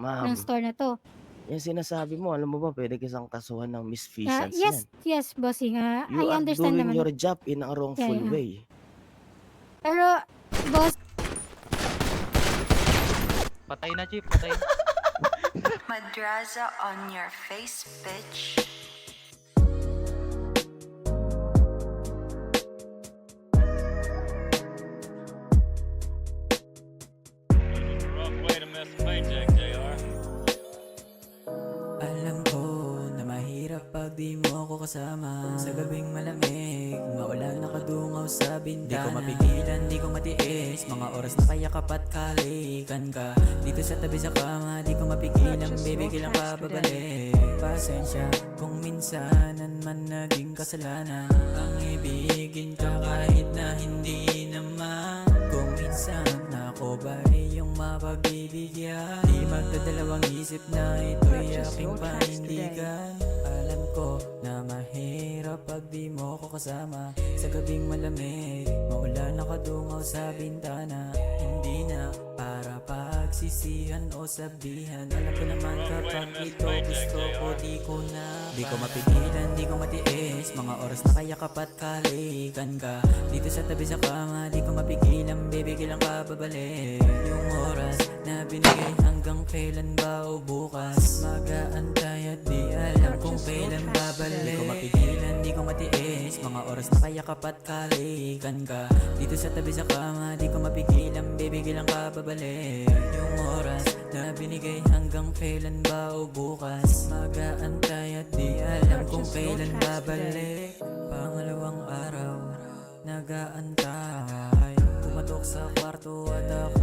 ng Ma'am, store na 'to. yung sinasabi mo, alam mo ba pwede kitang kasuhan ng misfeasance Yes, niyan. yes bossing, You I are understand doing naman. your job in a Yeah, wrongful yeah. way. Pero boss, Patay na, Chief, patay. Madraza on your face, bitch. Rough way to miss a paycheck, JR. Alam ko na mahirap pag di mo ako kasama. Sa gabing malamig, maulan nakadungaw sa bintana. Di ko mapigilan, di ko matiis, mga oras na kaya kapat kalikan ka. Dito sa tabi sa kama, di ko mapigilan, baby, kailan ka babalik. Pasensya kung minsanan man naging kasalanan. Ang ibigin ka kahit na hindi naman. Kung minsan ako ba iyong mapagbibigyan, di magdadalawang isip na ito'y aking panindigan. Alam ko na mahirap pag di mo ko kasama. Sa gabing malamig, maulan nakadungaw sa bintana. Hindi na para pagsisihan o sabihan. Alam ko naman kapag ito gusto ko, di ko na. Di ko mapigilan, di ko matiis, mga oras na kaya kapat kalikan ka. Dito sa tabi sa kama, di ko mapigilan, baby, kailan ka babalik. Yung oras na binigay hanggang kailan ba o bukas, mag-aantay at di alam kung kailan babalik. Di ko mapigilan, di ko matiis, mga oras na kaya kapat kalikan ka. Dito sa tabi sa kama, di ko mapigilan, baby, kailan ka babalik. Yung oras na binigay hanggang kailan ba o bukas, mag-aantay at di alam kung kailan babalik. Pangalawang araw, nag-aantay, pumatok sa kwarto at ako